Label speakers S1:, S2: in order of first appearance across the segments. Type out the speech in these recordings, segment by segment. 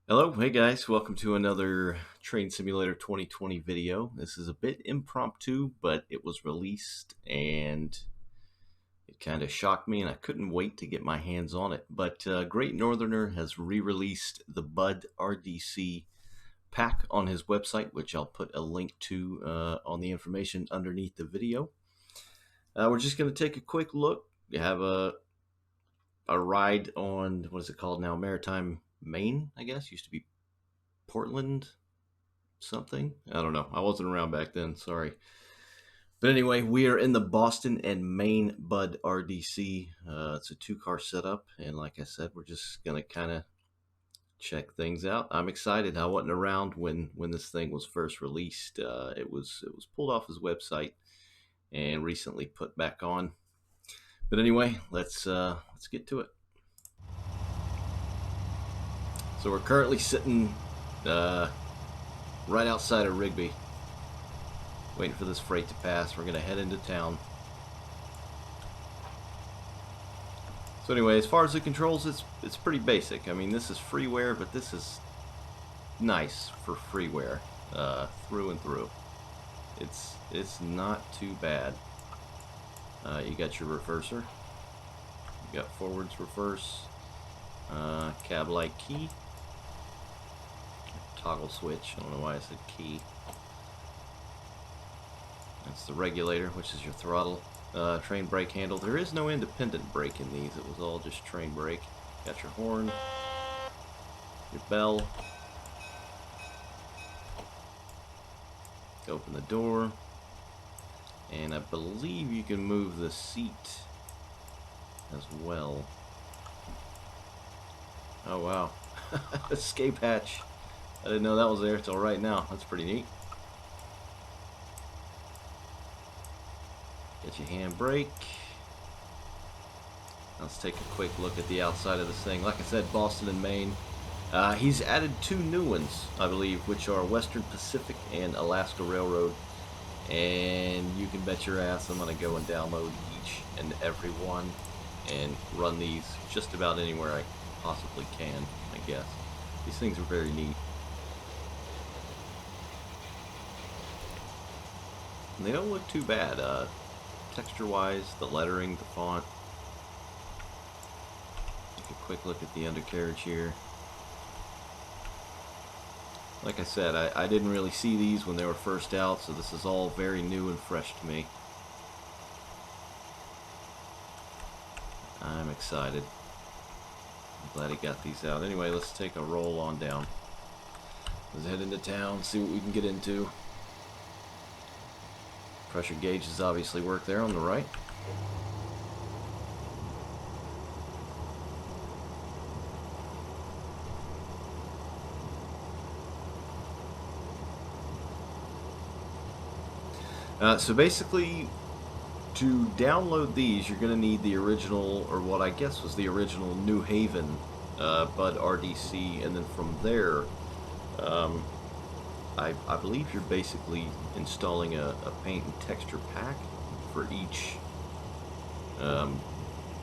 S1: Hello, hey guys, welcome to another Train Simulator 2020 video. This is a bit impromptu, but it was released and it kind of shocked me and I couldn't wait to get my hands on it. But Great Northerner has re-released the Budd RDC pack on his website, which I'll put a link to on the information underneath the video. We're just going to take a quick look. We have a ride on, what is it called now? Maritime Maine, I guess. Used to be Portland something. I don't know. I wasn't around back then. Sorry. But anyway, we are in the Boston and Maine Budd RDC. It's a two-car setup, and like I said, we're just gonna kind of check things out. I'm excited. I wasn't around when this thing was first released. It was pulled off his website and recently put back on. But anyway, let's get to it. So we're currently sitting right outside of Rigby, waiting for this freight to pass. We're going to head into town. So anyway, as far as the controls, it's pretty basic. I mean, this is freeware, but this is nice for freeware through and through. It's not too bad. You got your reverser. You got forwards, reverse, cab light key, toggle switch. I don't know why I said key. That's the regulator, which is your throttle. Train brake handle. There is no independent brake in these. It was all just train brake. Got your horn, your bell. Open the door. And I believe you can move the seat as well. Oh wow. Escape hatch. I didn't know that was there until right now. That's pretty neat. Get your handbrake. Let's take a quick look at the outside of this thing. Like I said, Boston and Maine. He's added two new ones, I believe, which are Western Pacific and Alaska Railroad. And you can bet your ass I'm going to go and download each and every one and run these just about anywhere I possibly can, I guess. These things are very neat. And they don't look too bad. Texture-wise, the lettering, the font. Take a quick look at the undercarriage here. Like I said, I didn't really see these when they were first out, so this is all very new and fresh to me. I'm excited. I'm glad he got these out. Anyway, let's take a roll on down. Let's head into town, see what we can get into. Pressure gauges obviously work there on the right. So basically, to download these, you're going to need the original, or what I guess was the original New Haven Budd RDC, and then from there, I believe you're basically installing a paint and texture pack for each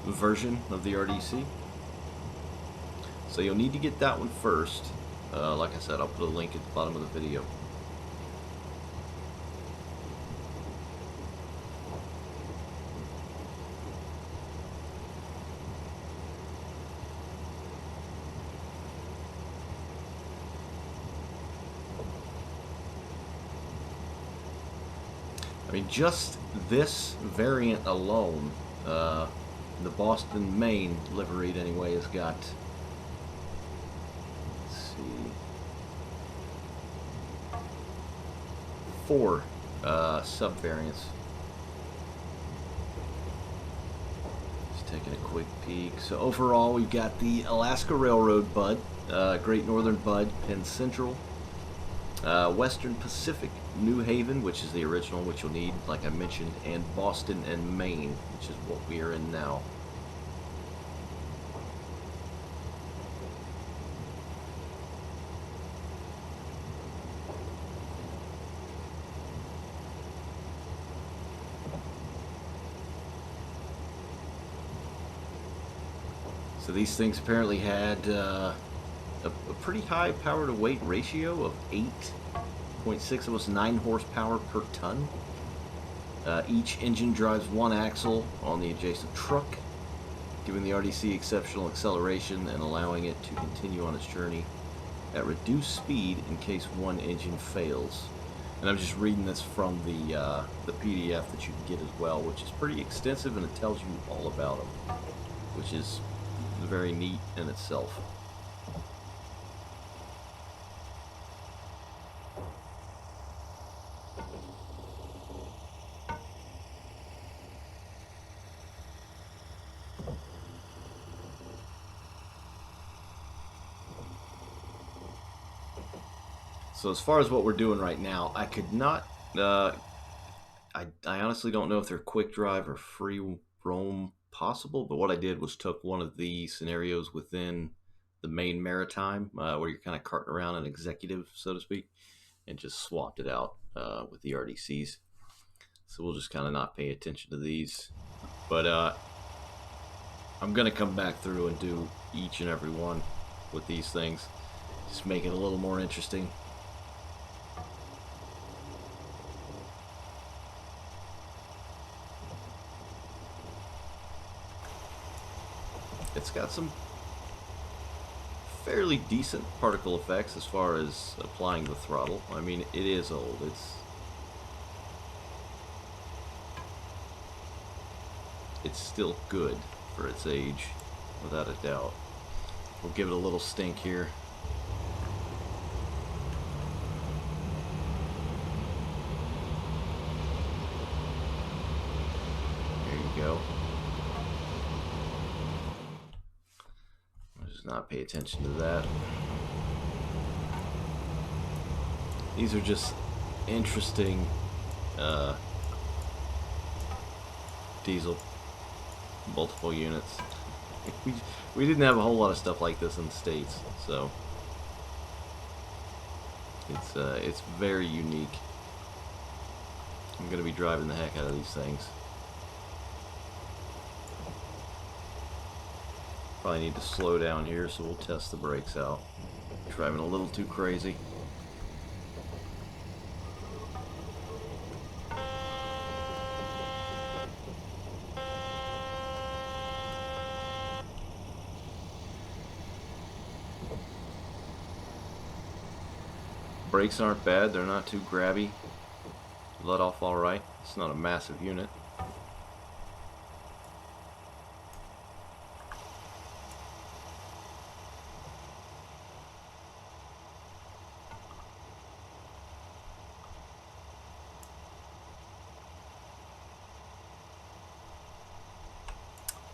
S1: version of the RDC. So you'll need to get that one first. Like I said, I'll put a link at the bottom of the video. I mean, just this variant alone, the Boston, Maine liveried anyway, has got, let's see, 4 sub-variants. Just taking a quick peek. So overall, we've got the Alaska Railroad Budd, Great Northern Budd, Penn Central, Western Pacific New Haven, which is the original, which you'll need, like I mentioned, and Boston and Maine, which is what we are in now. So these things apparently had a pretty high power to weight ratio of 8.6, almost 9 horsepower per ton. Each engine drives one axle on the adjacent truck, giving the RDC exceptional acceleration and allowing it to continue on its journey at reduced speed in case one engine fails. And I'm just reading this from the PDF that you can get as well, which is pretty extensive, and it tells you all about them, which is very neat in itself. So as far as what we're doing right now, I could not, I honestly don't know if they're quick drive or free roam possible, but what I did was took one of the scenarios within the Maine Maritime, where you're kind of carting around an executive, so to speak, and just swapped it out with the RDCs. So we'll just kind of not pay attention to these. But I'm going to come back through and do each and every one with these things. Just make it a little more interesting. It's got some fairly decent particle effects as far as applying the throttle. I mean, it is old. It's still good for its age, without a doubt. We'll give it a little stink here. There you go. Not pay attention to that. These are just interesting diesel multiple units. We didn't have a whole lot of stuff like this in the States, so it's very unique. I'm gonna be driving the heck out of these things. Probably need to slow down here, so we'll test the brakes out. Driving a little too crazy. Brakes aren't bad, they're not too grabby. Let off alright. It's not a massive unit.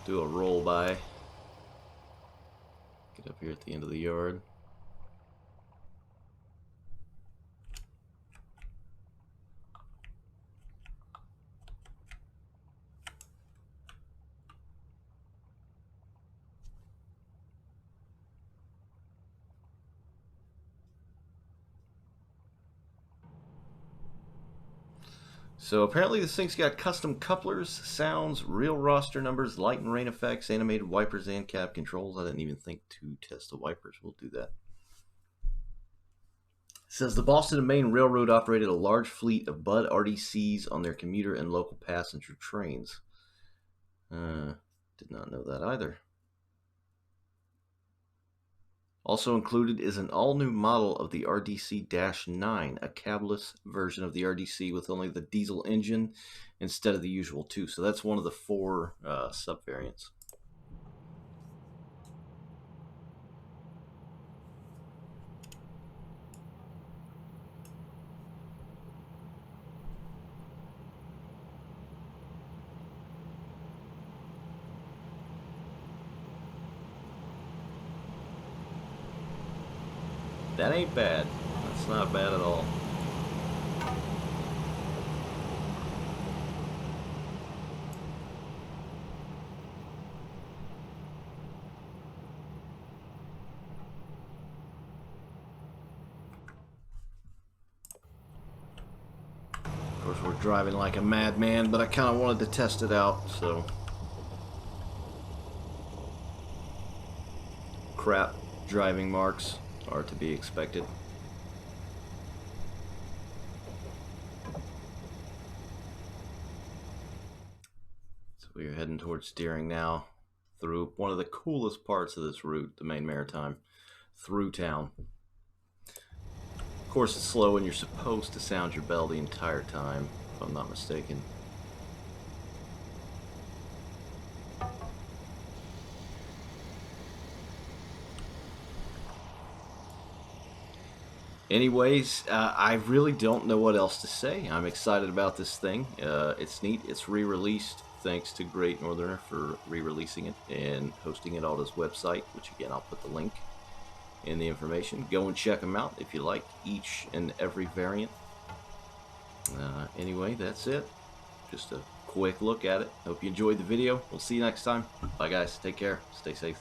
S1: Do a roll by. Get up here at the end of the yard. So apparently this thing's got custom couplers, sounds, real roster numbers, light and rain effects, animated wipers, and cab controls. I didn't even think to test the wipers. We'll do that. It says the Boston and Maine Railroad operated a large fleet of Budd RDCs on their commuter and local passenger trains. Did not know that either. Also included is an all-new model of the RDC-9, a cabless version of the RDC with only the diesel engine instead of the usual two. So that's one of the 4 subvariants. That ain't bad. That's not bad at all. Of course, we're driving like a madman, but I kind of wanted to test it out, so. Crap. driving marks are to be expected. So we're heading towards steering now through one of the coolest parts of this route, the Maine Maritime, through town. Of course, it's slow and you're supposed to sound your bell the entire time, if I'm not mistaken. Anyways, I really don't know what else to say. I'm excited about this thing. It's neat. It's re-released thanks to Great Northerner for re-releasing it and hosting it on his website, which again, I'll put the link in the information. Go and check them out if you like each and every variant. Anyway, that's it. Just a quick look at it. Hope you enjoyed the video. We'll see you next time. Bye guys. Take care. Stay safe.